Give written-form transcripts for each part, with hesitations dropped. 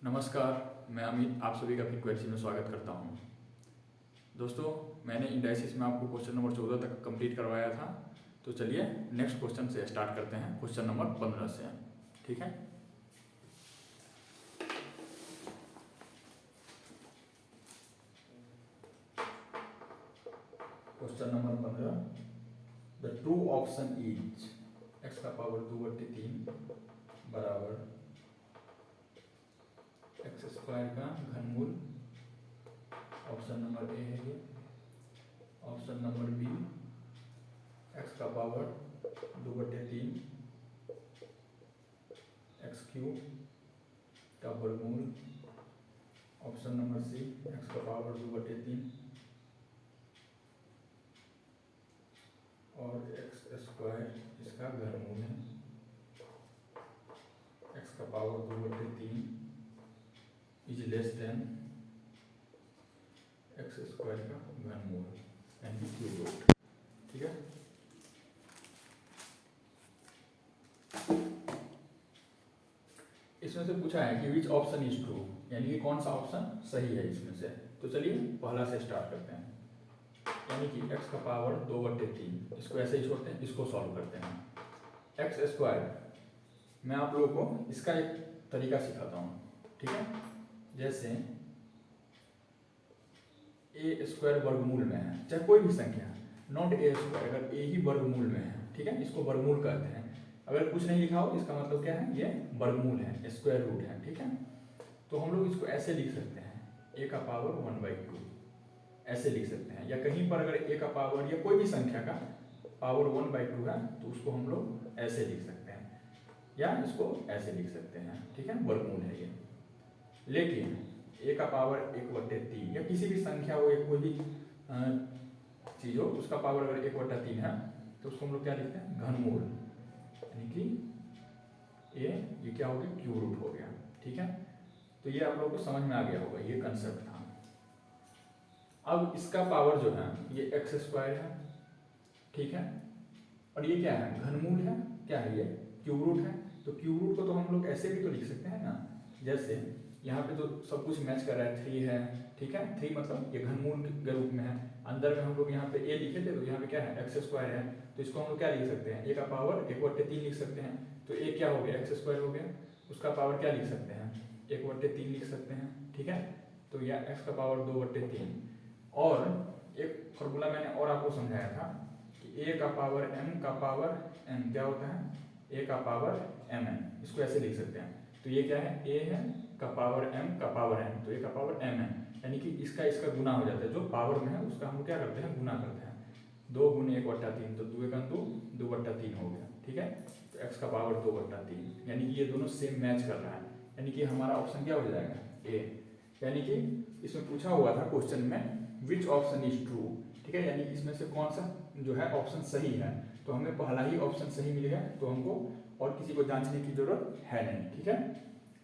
नमस्कार, मैं अमित आप सभी का फिर क्वेश्चन में स्वागत करता हूं। दोस्तों, मैंने इंडाइसिस में आपको क्वेश्चन नंबर 14 तक कंप्लीट करवाया था। तो चलिए नेक्स्ट क्वेश्चन से स्टार्ट करते हैं, क्वेश्चन नंबर 15 से। ठीक है, question number 15। The true option is x का पावर 2/3 बराबर एक्स स्क्वायर का घनमूल। ऑप्शन नंबर ए है ये। ऑप्शन नंबर बी एक्स का पावर 2/3 एक्स क्यूब का वर्गमूल। ऑप्शन नंबर सी एक्स का पावर 2/3 और एक्स स्क्वायर इसका घनमूल है। एक्स का power 2/3 is less than x square का घनमूल यानी क्यूब रूट। ठीक है, इसमें से पूछा है कि विच ऑप्शन इज ट्रू, यानी कि कौन सा ऑप्शन सही है इसमें से। तो चलिए पहला से स्टार्ट करते हैं, यानी कि x का पावर 2/3, इसको ऐसे ही छोड़ते हैं, इसको सॉल्व करते हैं। एक्स स्क्वायर, मैं आप लोगों को इसका एक तरीका सिखाता हूँ। ठीक है, जैसे ए स्क्वायर वर्गमूल में है, चाहे कोई भी संख्या, नॉट ए स्क्वायर, अगर ए ही वर्गमूल में है, ठीक है, इसको वर्गमूल कहते हैं। अगर कुछ नहीं लिखा हो इसका मतलब क्या है, ये वर्गमूल है, स्क्वायर रूट है। ठीक है, तो हम लोग इसको ऐसे लिख सकते हैं, ए का पावर 1/2 ऐसे लिख सकते हैं। या कहीं पर अगर ए का पावर या कोई भी संख्या का पावर 1/2 है तो उसको हम लोग ऐसे लिख सकते हैं, या इसको ऐसे लिख सकते हैं। ठीक है, वर्गमूल है ये। लेकिन ए का पावर 1/3 या किसी भी संख्या हो या कोई भी चीज हो, उसका पावर अगर 1/3 है तो उसको हम लोग क्या लिखते हैं, घनमूल, यानी कि ये क्या हो गया, क्यूब रूट हो गया। ठीक है, तो ये आप लोगों को समझ में आ गया होगा, ये कंसेप्ट था। अब इसका पावर जो है ये एक्स स्क्वायर है, ठीक है, और ये क्या है, घनमूल है, क्या है ये, क्यूब रूट है। तो क्यूब रूट को तो हम लोग ऐसे भी तो लिख सकते हैं ना, जैसे यहाँ पे तो सब कुछ मैच कर रहा है, 3 है, ठीक है, 3 मतलब ये घनमूल के रूप में है। अंदर में हम लोग यहाँ पे ए लिखे थे, तो यहाँ पे क्या है, एक्स स्क्वायर है, तो इसको हम लोग क्या लिख सकते हैं, ए का पावर 1/3 लिख सकते हैं। तो ए क्या हो गया, एक्स स्क्वायर हो गया, उसका पावर क्या लिख सकते हैं, 1/3 लिख सकते हैं। ठीक है, तो यह एक्स का पावर 2/3। और एक फॉर्मूला मैंने और आपको समझाया था कि ए का पावर एम का पावर एन क्या होता है, ए का पावर एम एन, इसको ऐसे लिख सकते हैं। तो ये क्या है, ए है का पावर एम का पावर एन, तो ए का पावर एम एन, यानी कि इसका गुना हो जाता है, जो पावर में है उसका हम क्या करते हैं, गुना करते हैं। 2 × 1/3, तो 2 × 2 2/3 हो गया। ठीक है, तो एक्स का पावर 2/3, यानी कि ये दोनों सेम मैच कर रहा है, यानी कि हमारा ऑप्शन क्या हो जाएगा, ए। यानी कि इसमें पूछा हुआ था क्वेश्चन में विच ऑप्शन इज ट्रू, ठीक है, यानी इसमें से कौन सा जो है ऑप्शन सही है। तो हमें पहला ही ऑप्शन सही मिल गया, तो हमको और किसी को जांचने की जरूरत है नहीं। ठीक है,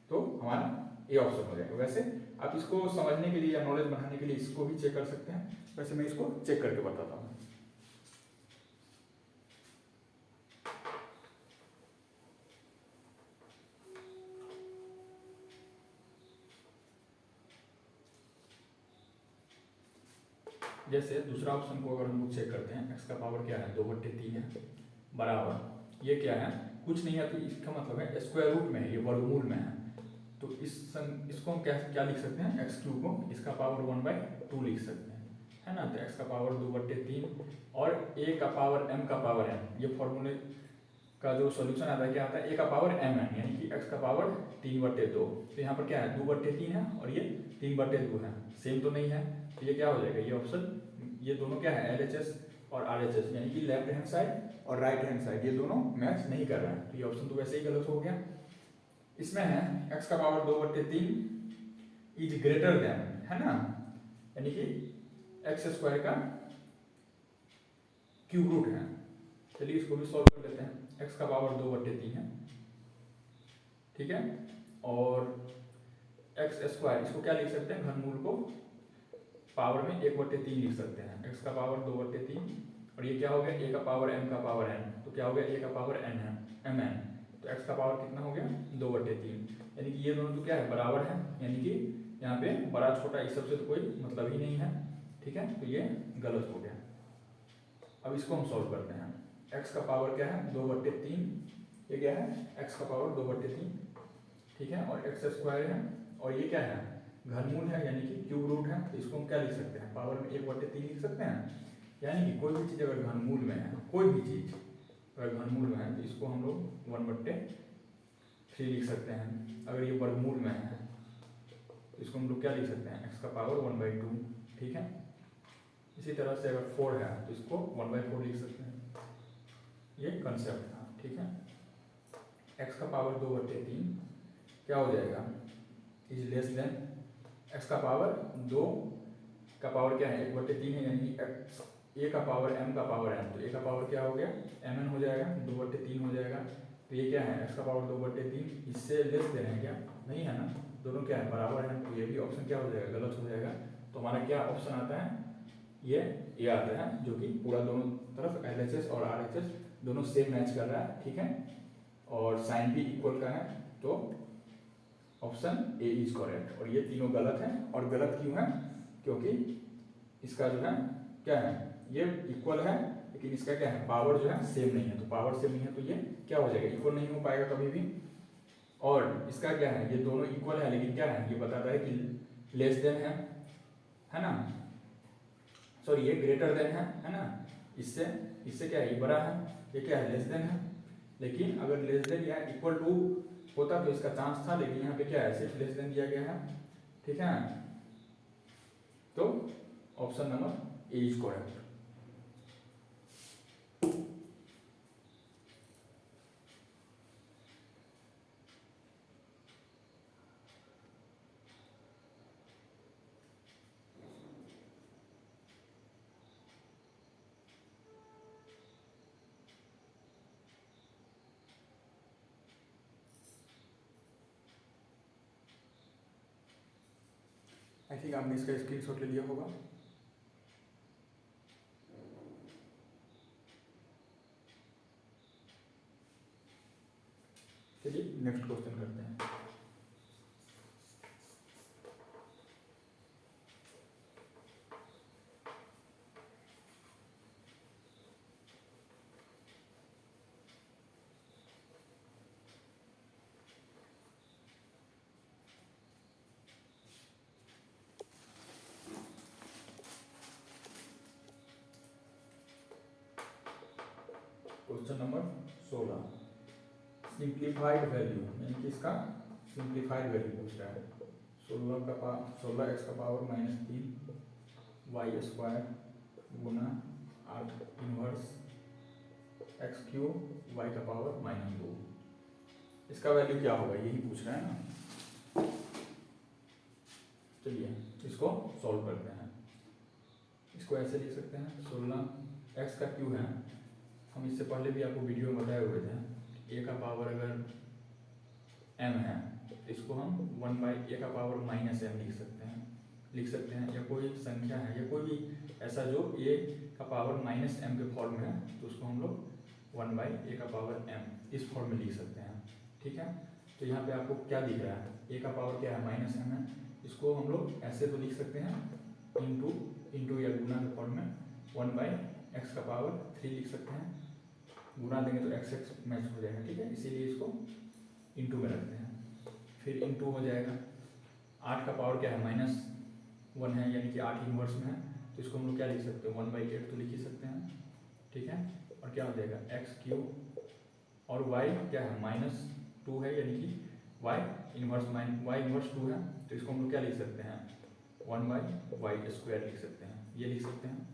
तो हमारा ए ऑप्शन हो जाएगा। वैसे आप इसको समझने के लिए या नॉलेज बढ़ाने के लिए इसको भी चेक कर सकते हैं, वैसे मैं इसको चेक करके बताता हूँ। जैसे दूसरा ऑप्शन को अगर हम लोग चेक करते हैं, एक्स का पावर क्या है, 2/3 है, बराबर ये क्या है, कुछ नहीं है, तो इसका मतलब है स्क्वायर रूट में है, ये वर्गमूल में है। तो इसको हम क्या लिख सकते हैं, एक्स क्यूब को इसका पावर 1/2 लिख सकते हैं, है ना। तो एक्स का पावर 2/3 और ए का पावर एम का पावर एन, ये फॉर्मूले का जो सॉल्यूशन आता है क्या आता है, ए का पावर एम एन, यानी कि एक्स का पावर 3/2। तो यहाँ पर क्या है, 2/3 है और ये 3/2 है, सेम तो नहीं है, तो ये क्या हो जाएगा, ये ऑप्शन, ये दोनों क्या है, LHS और RHS, यानी कि लेफ्ट हैंड साइड और राइट हैंड साइड, ये दोनों मैच नहीं कर रहा है, तो ये ऑप्शन तो वैसे ही गलत हो गया। इसमें है x का पावर 2/3 इज ग्रेटर देन, है ना, यानी कि एक्स स्क्वायर का क्यूब रूट है। चलिए इसको भी सॉल्व कर लेते हैं, x का पावर 2/3 है, ठीक है, और एक्स स्क्वायर इसको क्या लिख सकते हैं, घनमूल को पावर में 1/3 लिख सकते हैं, x का पावर 2/3 और ये क्या हो गया, a का पावर m का पावर n, तो क्या हो गया, a का पावर n है, mn, तो तो x का पावर कितना हो गया 2/3, यानी कि ये दोनों तो क्या है बराबर है, यानी कि यहाँ पे बड़ा छोटा इस सबसे तो कोई मतलब ही नहीं है, ठीक है, तो ये गलत हो गया। अब इसको हम सॉल्व करते हैं। x का पावर क्या है 2/3, ये क्या है x का पावर 2/3, ठीक है, और x स्क्वायर है, और ये क्या है घनमूल है यानी कि क्यूब रूट है, तो इसको हम क्या लिख सकते हैं पावर में 1/3 लिख सकते हैं। यानी कि कोई भी चीज़ अगर घनमूल में है, कोई भी चीज़ अगर घनमूल में है तो इसको हम लोग 1/3 लिख सकते हैं। अगर ये वर्गमूल में है तो इसको हम लोग क्या लिख सकते हैं x का पावर 1/2, ठीक है। इसी तरह से अगर 4 है तो इसको 1/4 लिख सकते हैं, ये कंसेप्ट था, ठीक है। x का पावर 2/3 क्या हो जाएगा इज लेस देन x का पावर 2 का पावर क्या है 1/3 है, यानी कि x a का पावर m का पावर n, तो a का पावर क्या हो गया mn हो जाएगा, 2/3 हो जाएगा। तो ये क्या है x का पावर 2/3, इससे लेस दे रहे हैं क्या, नहीं है ना, दोनों क्या है बराबर है, तो ये भी ऑप्शन क्या हो जाएगा गलत हो जाएगा। तो हमारा क्या ऑप्शन आता है ये आता है, जो कि पूरा दोनों तरफ LHS और RHS दोनों सेम मैच कर रहा है, ठीक है, और साइन भी इक्वल का है, तो ऑप्शन ए इज करेक्ट। और ये तीनों गलत है, और गलत क्यों है क्योंकि इसका जो है क्या है ये इक्वल है, लेकिन इसका क्या है पावर जो है सेम नहीं है, तो पावर सेम नहीं है तो ये क्या हो जाएगा इक्वल नहीं हो पाएगा कभी भी। और इसका क्या है ये दोनों इक्वल है, लेकिन क्या है ये बताता है कि लेस देन है ना, सॉरी ये ग्रेटर देन है ना, इससे क्या है ये बड़ा है, ये क्या है लेस देन है। लेकिन अगर लेस देन या इक्वल टू होता तो इसका चांस था, लेकिन यहाँ पे क्या है सिर्फ लेस देन दिया गया है, ठीक है। तो option number A is correct. I think आपने इसका स्क्रीनशॉट ले लिया होगा। चलिए नेक्स्ट क्वेश्चन करते हैं। क्वेश्चन नंबर 16 सिंप्लीफाइड वैल्यू, यानी कि इसका सिंप्लीफाइड वैल्यू पूछ रहा है। 16x का पावर -3 वाई स्क्वायर गुना 8 इनवर्स x³ y का पावर -2, इसका वैल्यू क्या होगा यही पूछ रहा है ना। चलिए इसको सॉल्व करते हैं। इसको ऐसे लिख सकते हैं 16x का क्यू है, हम इससे पहले भी आपको वीडियो में बताए हुए थे, a का पावर अगर m है तो इसको हम 1/a का पावर -m लिख सकते हैं, या कोई संख्या है या कोई भी ऐसा जो a का पावर -m के फॉर्म में है तो उसको हम लोग 1/a का पावर m इस फॉर्म में लिख सकते हैं, ठीक है। तो यहाँ पे आपको क्या दिख रहा है a का पावर क्या है -m है, इसको हम लोग ऐसे तो लिख सकते हैं इंटू या गुना के फॉर्म में 1/x का पावर 3 लिख सकते हैं, गुना देंगे तो x मैच हो जाएगा, ठीक है, इसीलिए इसको इंटू में रखते हैं। फिर इंटू हो जाएगा 8 का पावर क्या है -1 है, यानी कि 8 इनवर्स में है, तो इसको हम लोग क्या लिख सकते हैं 1/8 तो लिख ही सकते हैं, ठीक है। और क्या हो जाएगा x³ और y क्या है -2 है, यानी कि y इनवर्स 2 है, तो इसको हम लोग क्या लिख सकते हैं 1/y² लिख सकते हैं, ये लिख सकते हैं,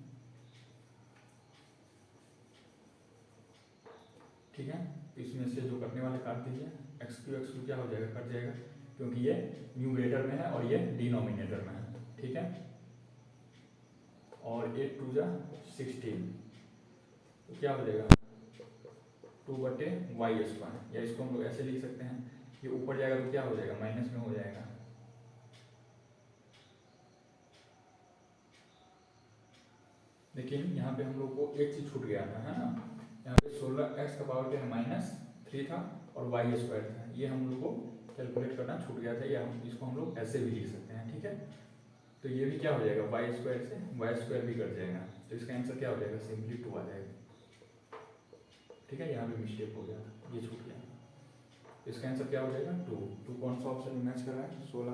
ठीक है। तो इसमें से जो कटने वाले काट दीजिए, x³ क्या हो जाएगा कट जाएगा, क्योंकि ये न्यूमरेटर में है और ये डिनोमिनेटर में है, ठीक है। और 8 2 जा 16, तो क्या हो जाएगा 2/y², या इसको हम लोग ऐसे लिख सकते हैं, ये ऊपर जाएगा तो क्या हो जाएगा माइनस में हो जाएगा, लेकिन यहाँ पे हम लोग को एक चीज छूट गया था, है ना। यहाँ पे 16x का पावर क्या है -3 था, और वाई स्क्वायर था, ये हम लोग को कैलकुलेट करना छूट गया था, या इसको हम लोग ऐसे भी लिख सकते हैं, ठीक है। तो ये भी क्या हो जाएगा, वाई स्क्वायर से वाई स्क्वायर भी कट जाएगा, तो इसका आंसर क्या हो जाएगा, सिंपली 2 आ जाएगा, ठीक है। यहाँ पे मिस्टेक हो गया, ये छूट गया, इसका आंसर क्या हो जाएगा 2। 2 कौन सा ऑप्शन मैच कर रहा है, 16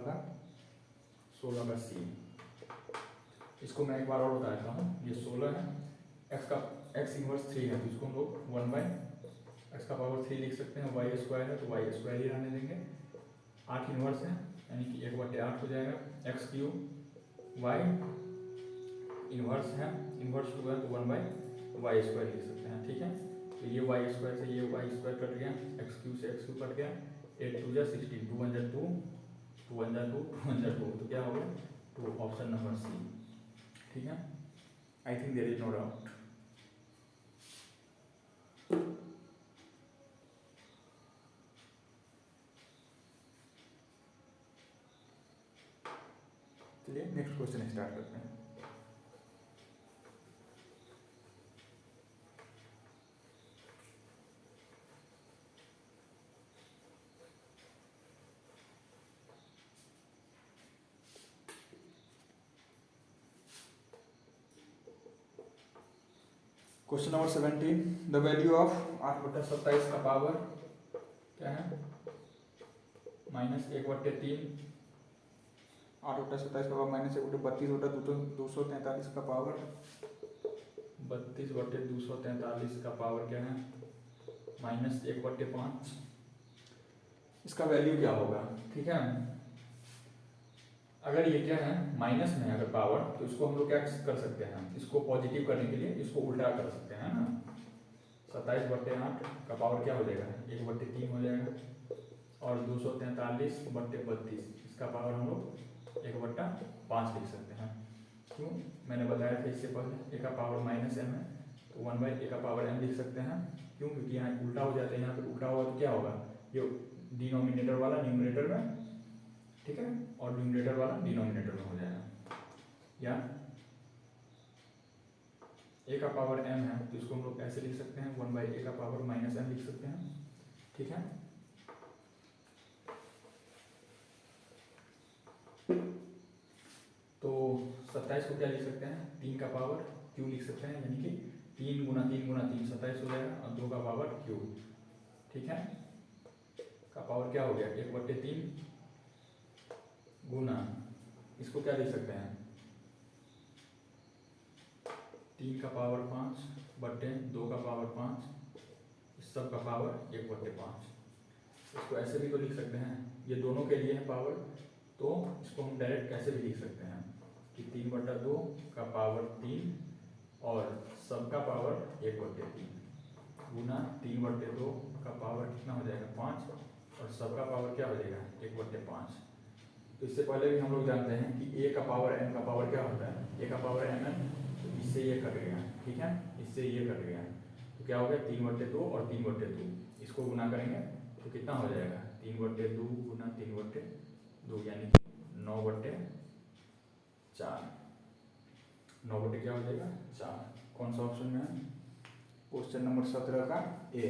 का सी। इसको मैं एक बार और बता देता हूँ, ये 16 है, एक्स इनवर्स 3 है, तो इसको हम लोग 1/x का पावर 3 लिख सकते हैं, वाई स्क्वायर है तो वाई स्क्वायर ही रहने देंगे। 8 इनवर्स है यानी कि 1/8 हो जाएगा, एक्स क्यूब वाई इनवर्स है, इनवर्स 2 है तो 1/y स्क्वायर लिख सकते हैं, ठीक है। तो ये वाई स्क्वायर से ये वाई स्क्वायर कट गया, एक्स क्यूब से एक्स क्यूब कट गया, 8 2 जा 16, 2 1 जा 2, 2 1 जा 2, 2 1 जा 2, तो क्या हो गया 2, ऑप्शन नंबर सी, ठीक है। I think there is no doubt. चलिए नेक्स्ट क्वेश्चन स्टार्ट करते हैं। Question number 17, the value of 8/27 का पावर क्या है, -1/3, 8/27 का पावर -1/32/243 का पावर 32/243 का पावर क्या है, -1/5। इसका वैल्यू क्या होगा, ठीक है। अगर ये क्या है माइनस में अगर पावर, तो इसको हम लोग क्या कर सकते हैं, इसको पॉजिटिव करने के लिए इसको उल्टा कर सकते हैं ना। 27/8 का पावर क्या हो जाएगा, 1/3 हो जाएगा, और 243/32 इसका पावर हम लोग 1/5 लिख सकते हैं। क्यों, मैंने बताया था इससे पहले ए का पावर -m है, तो 1/a का पावर m लिख सकते हैं। क्यों, क्योंकि यहाँ उल्टा हो जाता है, यहाँ पर उल्टा होगा तो क्या होगा, ये डिनोमिनेटर वाला न्यूमरेटर में, ठीक है, और न्यूमरेटर वाला डिनोमिनेटर में हो जाएगा। या a का पावर m है तो इसको हम लोग ऐसे लिख सकते हैं, 1/a का पावर -m लिख सकते हैं, ठीक है। तो 27 को क्या लिख सकते हैं, 3 का पावर q लिख सकते हैं, यानी कि 3 × 3 × 3 27 हो जाएगा, और 2 का पावर q, ठीक है, का पावर क्या हो गया 1/3 गुना, इसको क्या लिख सकते हैं 3 का पावर 5 बटे 2 का पावर 5, इस सब का पावर 1/5। इसको ऐसे भी तो लिख सकते हैं, ये दोनों के लिए है पावर, तो इसको हम डायरेक्ट कैसे भी लिख सकते हैं कि 3/2 का पावर 3 और सब का पावर 1/3 गुना 3/2 का पावर कितना हो जाएगा 5, और सब का पावर क्या हो जाएगा 1/5। तो इससे पहले भी हम लोग जानते हैं कि a का पावर n का पावर क्या होता है, a का पावर mn, तो इससे ये कट गया, ठीक है, इससे ये कट गया, तो क्या हो गया 3/2 और 3/2, इसको गुना करेंगे तो कितना हो जाएगा 3/2 गुना 3/2, यानी 9/4, 9 क्या हो जाएगा 4। कौन सा ऑप्शन में है, क्वेश्चन नंबर 17 का ए,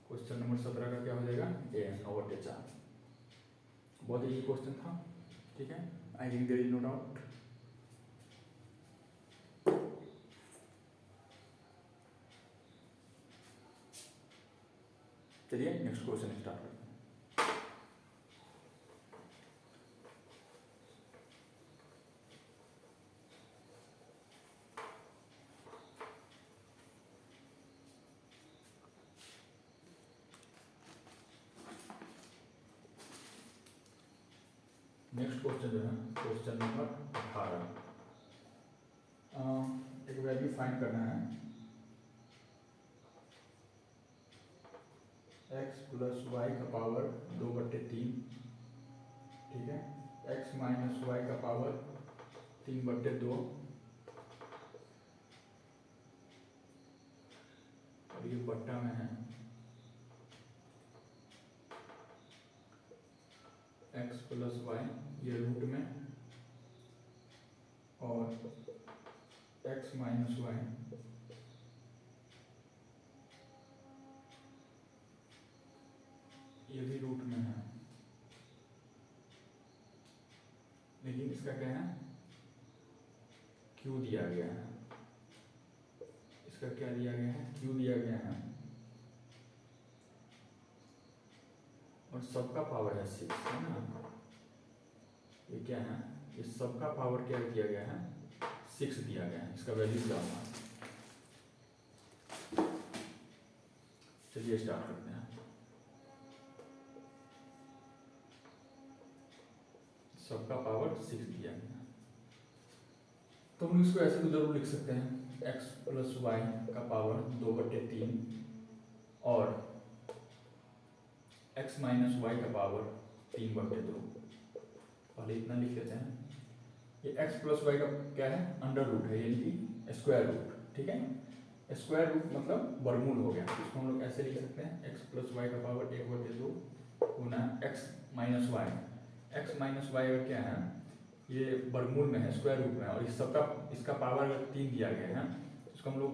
क्वेश्चन नंबर 17 का क्या हो जाएगा ए, 9/4। बहुत इजी क्वेश्चन था, ठीक है, I think there is no doubt. चलिए नेक्स्ट क्वेश्चन स्टार्ट करते हैं। नेक्स्ट क्वेश्चन जो है क्वेश्चन नंबर 18, एक वैल्यू फाइंड करना है, x + y का पावर 2/3, ठीक है, x - y का पावर 3/2, और ये बट्टा में है x + y, ये रूट में, और x - y ये भी रूट में है, लेकिन इसका क्या है, क्यू दिया गया है, इसका क्या दिया गया है, क्यू दिया गया है, और सबका पावर है 6 है ना। ये क्या है, ये सबका पावर क्या दिया गया है, 6 दिया गया है, इसका वैल्यू डालना। चलिए स्टार्ट करते हैं। सबका पावर 6 दिया गया, तो हम इसको ऐसे तो जरूर लिख सकते हैं, x प्लस वाई का पावर 2/3 और x माइनस वाई का पावर 3/2। पहले इतना लिख लेते हैं। ये x प्लस वाई का क्या है, अंडर रूट है, यानी कि स्क्वायर रूट, ठीक है। स्क्वायर रूट मतलब वर्गमूल हो गया, इसको हम लोग ऐसे लिख सकते हैं, x प्लस वाई का पावर 1/2 गुना x minus y. x minus y अगर क्या है, ये वर्गमूल में है, स्क्वायर रूट में है, और इस सबका इसका पावर अगर 3 दिया गया है, इसको हम लोग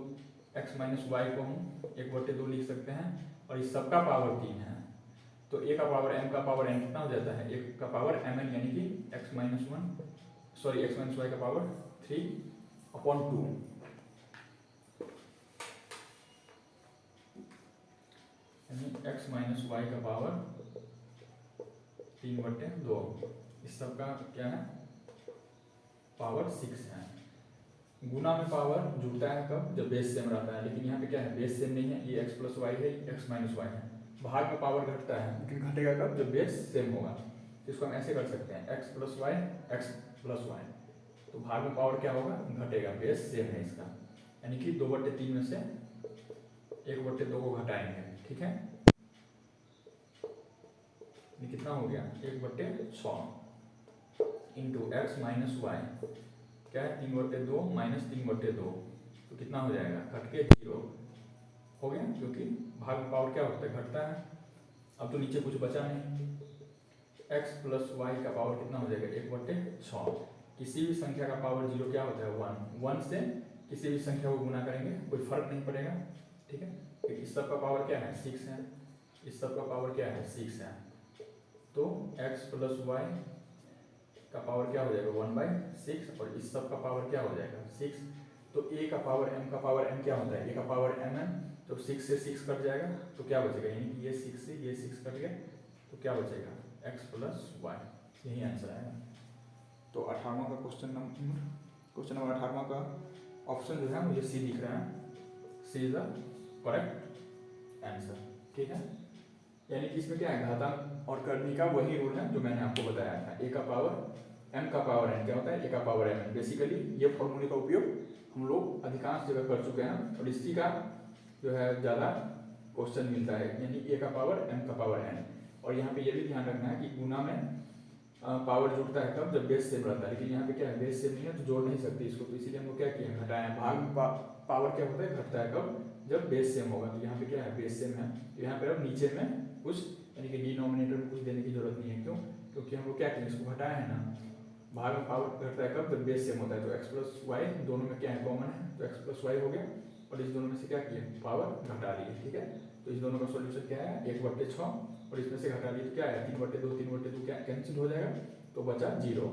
x माइनस वाई को हम 1/2 लिख सकते हैं, और इस सबका पावर 3 है, तो a का पावर m का पावर n कितना हो जाता है, 1 का पावर mn, यानी कि x माइनस वाई का पावर 3/2, यानी x माइनस वाई का पावर 3/2। इस सब का क्या है, पावर 6 है। गुना में पावर जुड़ता है कब, जब बेस सेम रहता है, लेकिन यहाँ पे क्या है, बेस सेम नहीं है, ये x प्लस वाई है, x माइनस वाई है। भाग में पावर घटता है, लेकिन घटेगा कब, जब बेस सेम होगा। इसको हम ऐसे कर सकते हैं, x plus y, x plus y, तो भाग में पावर क्या होगा, घटेगा, बेस सेम है इसका, यानी कि 2/3 में से 1/2 को घटाएंगे, ठीक है। ये कितना हो गया, 1/6 इंटू एक्स माइनस वाई, क्या है, 3/2 माइनस 3/2, तो कितना हो जाएगा, घट के 0 हो गया, क्योंकि भाग में पावर क्या होता है, घटता है। अब तो नीचे कुछ बचा नहीं, x प्लस वाई का पावर कितना हो जाएगा, 1/6। किसी भी संख्या का पावर 0 क्या होता है, 1 से किसी भी संख्या को गुना करेंगे, कोई फर्क नहीं पड़ेगा, ठीक है। इस सब का पावर क्या है, 6 है, इस सब का पावर क्या है, 6 है, तो x प्लस वाई का पावर क्या हो जाएगा, 1/6, और इस सब का पावर क्या हो जाएगा, 6। तो a का पावर m का पावर n क्या होता है, a का पावर mn, तो 6 से 6 कट जाएगा, तो क्या बचेगा, यानी कि ये 6 से ये 6 कट गया, तो क्या बचेगा, x प्लस वाई, यही आंसर आएगा। तो 18वां का क्वेश्चन नंबर 18वां का ऑप्शन जो है मुझे सी दिख रहा है, सी इज द करेक्ट आंसर, ठीक है। यानी कि इसमें क्या है, घातांक और करनी का वही रूल है जो मैंने आपको बताया था, a का पावर m का पावर n क्या होता है, a का पावर mn। बेसिकली ये फॉर्मूले का उपयोग हम लोग अधिकांश जगह कर चुके हैं, और इसी का जो है ज़्यादा क्वेश्चन मिलता है, यानी a का पावर m का पावर n। और यहाँ पे ये भी ध्यान रखना है कि गुना में पावर जुड़ता है कब, जब बेस सेम रहता है, लेकिन यहाँ पे क्या है, बेस सेम नहीं है, तो जोड़ नहीं सकते इसको, तो इसीलिए हम लोग क्या किए, घटाए हैं। भाग में पावर क्या होता है, घटता है कब, जब बेस सेम होगा, तो यहाँ पे क्या है, बेस सेम है, तो यहाँ पे अब नीचे में कुछ, यानी कि डिनोमिनेटर में कुछ देने की जरूरत नहीं है, क्यों, क्योंकि हम लोग क्या किए, इसको घटाए हैं ना। भाग में पावर घटता है कब, जब बेस सेम होता है, तो x प्लस वाई दोनों में क्या है, कॉमन है, तो x प्लस वाई हो गया, और इस दोनों में से क्या किए, पावर घटा लिए, ठीक है। तो इस दोनों का सॉल्यूशन क्या है, 1/6, और इसमें से घटा लिए तो क्या है, 3/2 क्या कैंसिल हो जाएगा, तो बचा 0।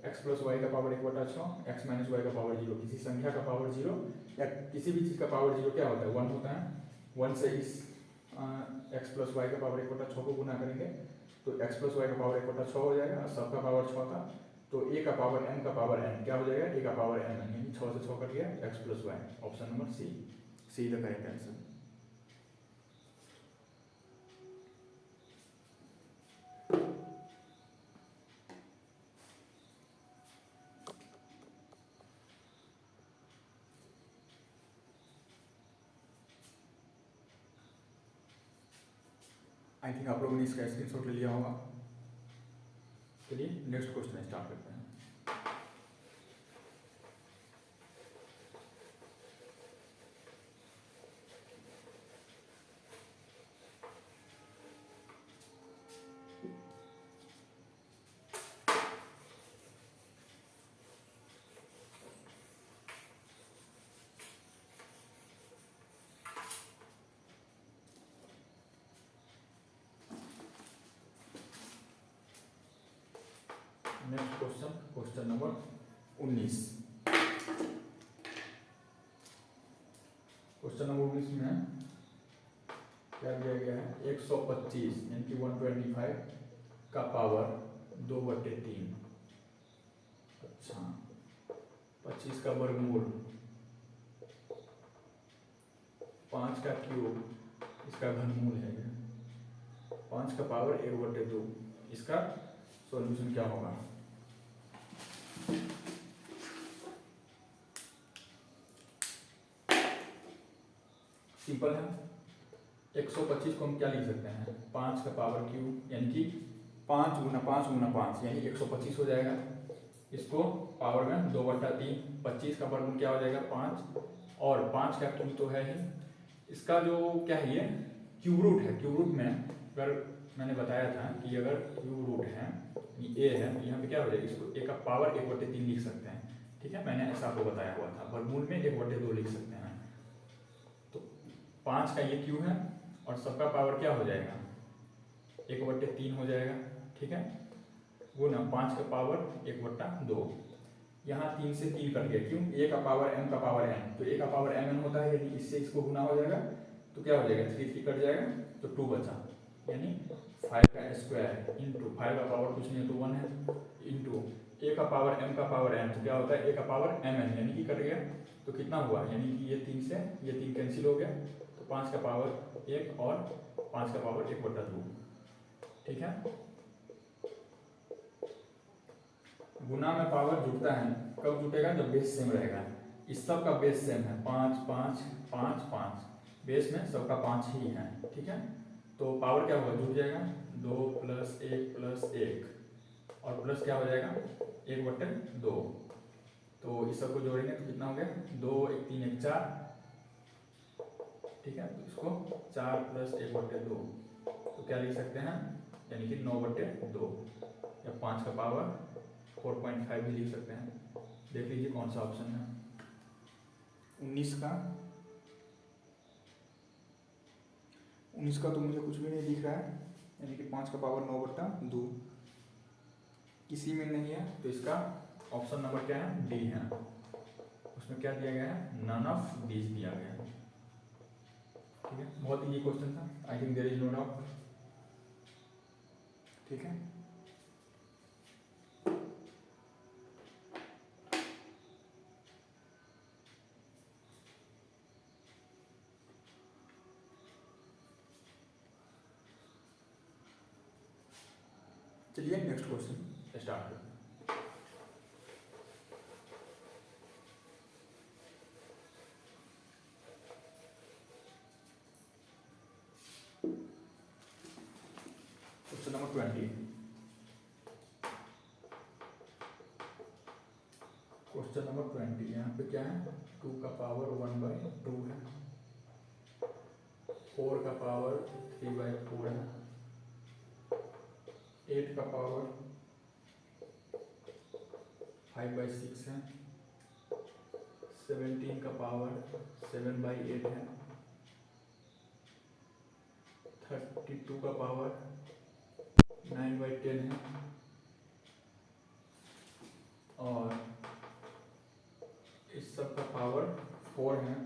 x प्लस वाई का पावर 1/6, x माइनस वाई का पावर 0। किसी संख्या का पावर 0 या किसी भी चीज़ का पावर 0 क्या होता है, 1 होता है। 1 से इस x प्लस वाई का पावर 1/6 को गुना करेंगे, तो x प्लस वाई का पावर 1/6 हो जाएगा, और सबका पावर 6 था, तो a का पावर m का पावर n क्या हो जाएगा, a का पावर m n, यानी 6 से 6 कट गया, x plus y. Option number C the correct answer. I think आप लोगों ने इसका स्क्रीनशॉट ले लिया होगा। चलिए नेक्स्ट क्वेश्चन स्टार्ट करते हैं। Next question, question number 19। Question number 19 में क्या दिया गया है, 125 यानी कि 125 का पावर 2/3। अच्छा, 25 का वर्गमूल, 5 का क्यूब, इसका घनमूल है ये, 5 का पावर 1/2। इसका सॉल्यूशन क्या होगा? सिंपल है, 125 को हम क्या लिख सकते हैं, 5 का पावर क्यूब यानी कि 5 गुना 5 गुना 5 यानी 125 हो जाएगा। इसको पावर में 2/3, 25 का वर्गमूल क्या हो जाएगा 5, और 5 का क्यूब तो है ही। इसका जो क्या है, ये क्यूब रूट है। क्यूब रूट में अगर मैंने बताया था कि अगर क्यूब रूट है, ये ए है, तो यहाँ पे क्या हो जाएगा, इसको ए का पावर 1/3 लिख सकते हैं। ठीक है, मैंने ऐसा आपको बताया हुआ था। वर्गमूल में 1/2 लिख सकते हैं। तो 5 का ये क्यूब है और सबका पावर क्या हो जाएगा, 1/3 हो जाएगा। ठीक है, वो ना 5 का पावर 1/2। यहाँ 3 से 3 कट गया, क्यों, ए का पावर m का पावर n, तो ए का पावर mn होता है, यदि इससे इसको गुना हो जाएगा तो क्या हो जाएगा, 3 3 कट जाएगा तो 2 बचा, यानी 5 का स्क्वायर इंटू 5 का पावर कुछ नहीं तो 1 है, इंटू ए का पावर m का पावर n, तो क्या होता है, ए का पावर mn, यानी कि कट गया तो कितना हुआ, यानी कि ये 3 से ये 3 कैंसिल हो गया, तो 5 का पावर 1 और 5 का पावर 1/2। ठीक है, गुना में पावर जुटता है, कब जुटेगा, जब बेस सेम रहेगा। इस सब का बेस सेम है, 5 5 5 5, बेस में सबका 5 ही है। ठीक है, तो पावर क्या होगा, जुट जाएगा, 2 + 1 + 1 और प्लस क्या हो जाएगा 1/2। तो इस सबको जोड़ेंगे तो कितना हो गया, 2 1 3 1 4। ठीक है, तो इसको 4 + 1/2 तो क्या लिख सकते हैं, यानी कि 9/2, या 5 का पावर 4.5 भी लिख सकते हैं। देख लीजिए कौन सा ऑप्शन है 19 का। 19 का तो मुझे कुछ भी नहीं दिख रहा है, यानी कि 5 का पावर 9/2 किसी में नहीं है, तो इसका ऑप्शन नंबर क्या है, डी है। उसमें क्या दिया गया है, नन ऑफ दीज दिया गया है। ठीक है, बहुत इजी क्वेश्चन था, I think there is no doubt. ठीक है, चलिए नेक्स्ट क्वेश्चन स्टार्ट करते हैं। Question number 20। क्वेश्चन नंबर 20, यहाँ पे क्या है, 2 का पावर 1/2 है, 4 का पावर 3/4 है, 8 का पावर 5/6 है, 17 का पावर 7/8 है, 32 का पावर 9/10 है, और इस सब का पावर 4 है,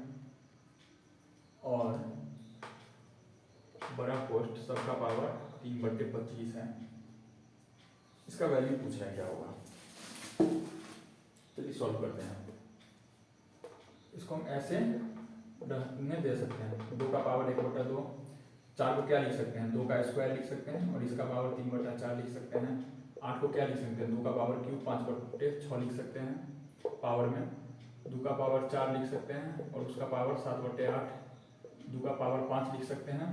और बड़ा पोस्ट सबका पावर 3/25 है। इसका वैल्यू पूछा है क्या होगा, चलिए सॉल्व करते हैं। इसको हम ऐसे में दे सकते हैं, 2 का पावर 1/2, 4 को क्या लिख सकते हैं, 2 का स्क्वायर लिख सकते हैं, और इसका पावर 3/4 लिख सकते हैं। 8 को क्या लिख सकते हैं, 2 का पावर क्यूब 5/6 लिख सकते हैं पावर में, 2 का पावर 4 लिख सकते हैं, और उसका पावर 7/8, 2 का पावर 5 लिख सकते हैं,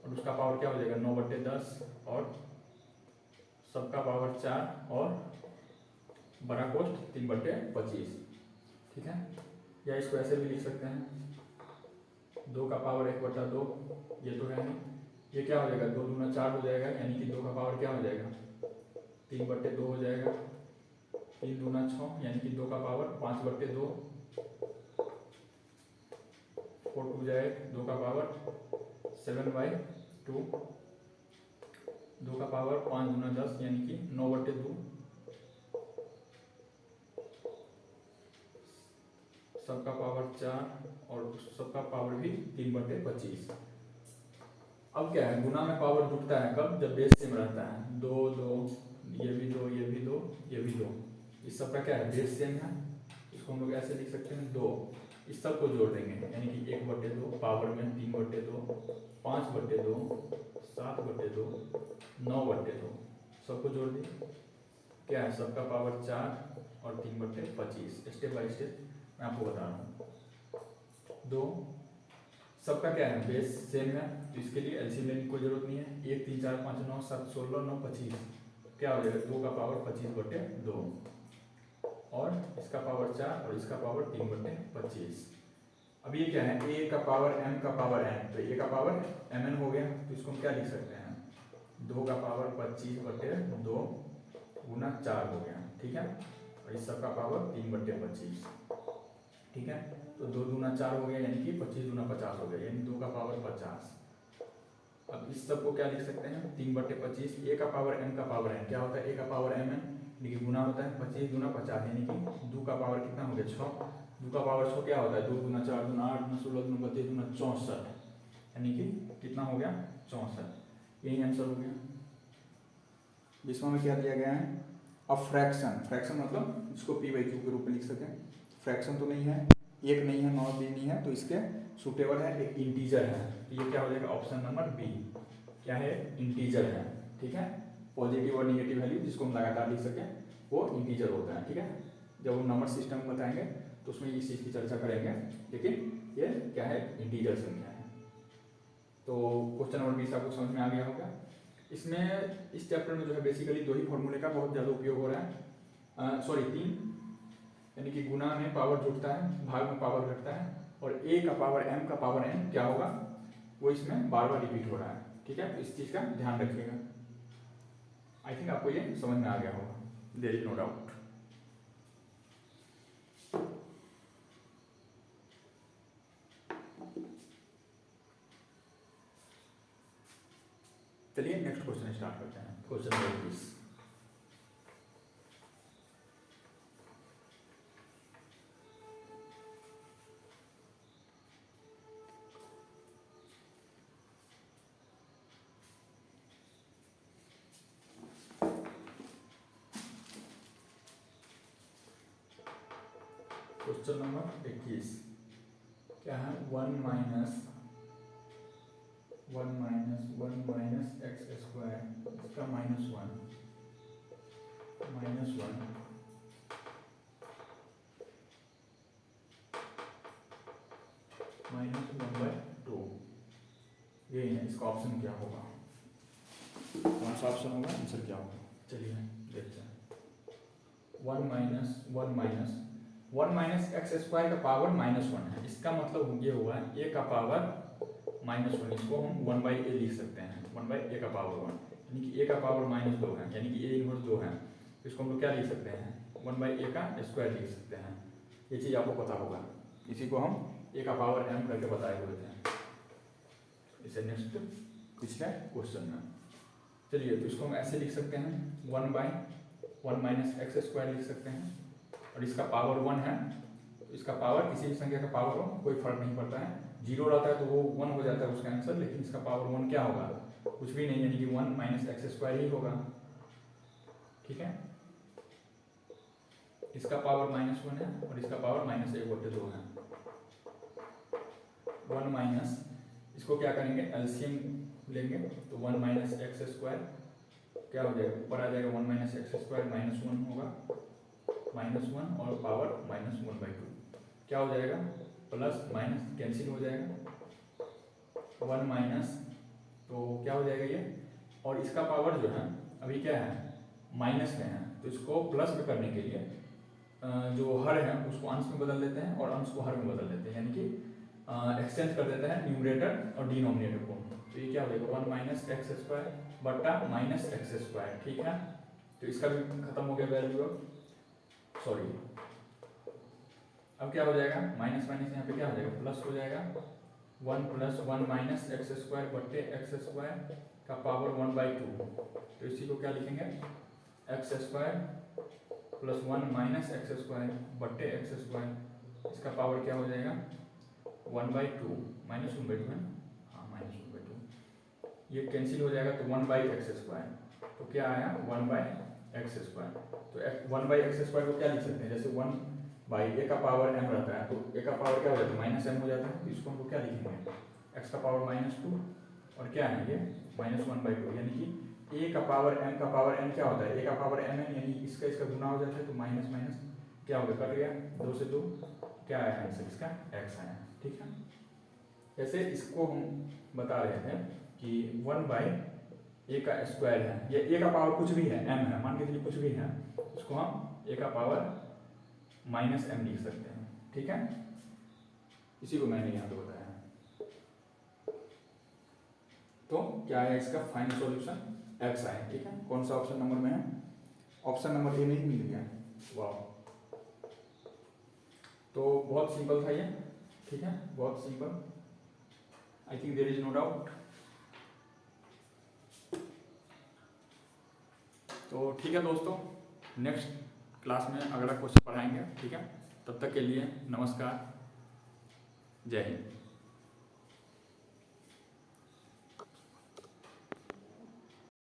और उसका पावर क्या हो जाएगा 9/10, और सबका पावर 4, और बड़ा कोष्ट 3/25। ठीक है, या इसको ऐसे भी लिख सकते हैं, 2 का पावर 1/2, ये तो है नहीं, ये क्या हो जाएगा, 2 दूना 4 हो जाएगा, यानी कि 2 का पावर क्या हो जाएगा 3/2 हो जाएगा, 3 दूना 6, यानी कि 2 का पावर 5/2, 4 2 जाए, 2 का पावर 7/2, 2 का पावर 5 दूना 10, यानी कि 9/2, सबका पावर 4 और सबका पावर भी 3/25। अब क्या है, गुना में पावर जुटता है कब, जब बेस सेम रहता है। 2 2, ये भी 2, ये भी 2, ये भी 2, इस सबका क्या है, बेस सेम है। इसको हम लोग ऐसे लिख सकते हैं 2, इस सब को जोड़ देंगे यानी कि 1/2 पावर में 3/2, 5/2, 7/2, 9/2, सबको जोड़ दिए, क्या है, सबका पावर 4 और 3/25। स्टेप बाय स्टेप मैं आपको बता रहा हूँ। 2, सबका क्या है, बेस सेम है, तो इसके लिए एलसीएम लेने की कोई जरूरत नहीं है। 1 3 4 5 9 7 16 9 25, क्या हो जाएगा, 2 का पावर 25/2 और इसका पावर 4 और इसका पावर 3/25। अब ये क्या है, a का पावर m का पावर n, तो a का पावर mn हो गया, तो इसको हम क्या लिख सकते हैं, 2 का पावर 25/2 गुना 4 हो गया, ठीक है, और इस सब का पावर 3/25, ठीक है। तो 2 दूना 4 हो गया यानी कि 25 दूना 50 हो गया, यानी 2 का पावर 50। अब इस सब को क्या लिख सकते हैं, 3/25, a का पावर m का पावर n, क्या होता है, a का पावर mn, लेकिन गुना होता है 25 दूना 50, यानी कि 2 का पावर कितना हो गया, 6, 2 का पावर 6 क्या होता है, 2 दूना 4 दूना 8 दूना 16 दूना 32 दूना 64, यानी कि कितना हो गया, 64। यही आंसर हो गया। 20वां में क्या दिया गया है, अब फ्रैक्शन, फ्रैक्शन मतलब इसको p/q के रूप में लिख सकें। फ्रैक्शन तो नहीं है, एक नहीं है, 9 भी नहीं है, तो इसके सुटेबल है एक इंटीजर है, तो ये क्या हो जाएगा, ऑप्शन नंबर बी, क्या है, इंटीजर है, ठीक है। पॉजिटिव और निगेटिव वैल्यू जिसको हम लगातार लिख सकें वो इंटीजर होता है, ठीक है। जब हम नंबर सिस्टम बताएंगे तो उसमें इस चीज़ की चर्चा करेंगे, लेकिन ये क्या है, इंटीजर संख्या है। तो क्वेश्चन नंबर 20 आपको समझ में आ गया होगा। इसमें इस चैप्टर में जो है बेसिकली 2 ही फॉर्मूले का बहुत ज़्यादा उपयोग हो रहा है, सॉरी 3, यानी कि गुना में पावर जुटता है, भाग में पावर घटता है, और a का पावर m का पावर n क्या होगा, वो इसमें बार बार रिपीट हो रहा है, ठीक है। तो इस चीज़ का ध्यान रखिएगा। आई थिंक आपको ये समझ में आ गया होगा, देयर इज नो डाउट। चलिए नेक्स्ट क्वेश्चन स्टार्ट करते हैं, क्वेश्चन नंबर 20। क्वेश्चन नंबर 21 क्या है, 1 माइनस एक्स स्क्वायर, इसका -1 -1/2, यही है, इसका ऑप्शन क्या होगा, कौन सा ऑप्शन होगा, आंसर क्या होगा। चलिए देखते हैं। 1 माइनस एक्स स्क्वायर का पावर -1 है, इसका मतलब ये हुआ a का पावर -1, इसको हम 1/a लिख सकते हैं, 1/a का पावर 1, यानी कि a का पावर -2 है, यानी कि a इनवर्स 2 है, तो इसको हम लोग क्या लिख सकते हैं, 1/a का स्क्वायर लिख सकते हैं। ये चीज़ आपको पता होगा, इसी को हम a का पावर m करके बताए हुए थे इसे नेक्स्ट पिछले क्वेश्चन में। चलिए तो इसको हम ऐसे लिख सकते हैं, 1/1 माइनस एक्स स्क्वायर लिख सकते हैं, और इसका पावर 1 है, तो इसका पावर किसी भी संख्या का पावर हो कोई फर्क नहीं पड़ता है, 0 रहता है तो वो 1 हो जाता है उसका आंसर, लेकिन इसका पावर 1 क्या होगा, कुछ भी नहीं, यानी कि 1 माइनस एक्स स्क्वायर ही होगा, ठीक है। इसका पावर -1 है और इसका पावर -1/2 है। 1 माइनस, इसको क्या करेंगे, एलसीएम लेंगे, तो 1 माइनस एक्स स्क्वायर क्या हो जाएगा, ऊपर आ जाएगा 1 माइनस एक्स स्क्वायर -1 होगा, -1 और पावर -1/2 क्या हो जाएगा, प्लस माइनस कैंसिल हो जाएगा, 1 माइनस, तो क्या हो जाएगा ये, और इसका पावर जो है अभी क्या है, माइनस में है, तो इसको प्लस में करने के लिए जो हर है उसको अंश में बदल देते हैं और अंश को हर में बदल देते हैं, यानी कि एक्सचेंज कर देते हैं न्यूमरेटर और डिनोमिनेटर को, तो ये क्या हो जाएगा, 1 माइनस एक्स स्क्वायर बटा माइनस एक्स स्क्वायर, ठीक है। तो इसका भी खत्म हो गया वैल्यू, अब सॉरी, अब क्या हो जाएगा, माइनस माइनस यहाँ पे क्या हो जाएगा, प्लस हो जाएगा, 1 प्लस 1 माइनस एक्स स्क्वायर बटे एक्स स्क्वायर का पावर 1/2, तो इसी को क्या लिखेंगे, x square plus 1 minus x square बटे एक्स स्क्वायर इसका पावर क्या हो जाएगा 1/2 -1/2 है ना, हाँ -1/2, ये कैंसिल हो जाएगा तो 1/x²। तो क्या आया 1/x²। तो 1/x² को क्या लिख सकते हैं, जैसे 1/a का पावर m रहता है तो a का पावर क्या हो जाता है -m हो जाता है, तो इसको हमको क्या लिखेंगे x का पावर -2 और क्या है ये -1/2, यानी कि a का पावर m का पावर n क्या होता है, a का पावर m n, यानी इसका गुना हो जाता है तो माइनस माइनस क्या हो गया, कट गया, 2 से 2 क्या आया आंसर इसका x आया। ठीक है, जैसे इसको हम बता रहे थे कि 1/a का स्क्वायर है, ये a का पावर कुछ भी है m है, मान के चलिए कुछ भी है, इसको हम a का पावर -m लिख सकते हैं। ठीक है, इसी को मैंने यहाँ पे बताया। तो क्या है इसका फाइनल सॉल्यूशन x आए। ठीक है, कौन सा ऑप्शन नंबर में है, ऑप्शन नंबर ए में ही मिल गया। वाह, तो बहुत सिंपल था ये। ठीक है, बहुत simple, I think there is no doubt. तो ठीक है दोस्तों, नेक्स्ट क्लास में अगला क्वेश्चन पढ़ाएंगे। ठीक है, तब तक के लिए नमस्कार, जय हिंद।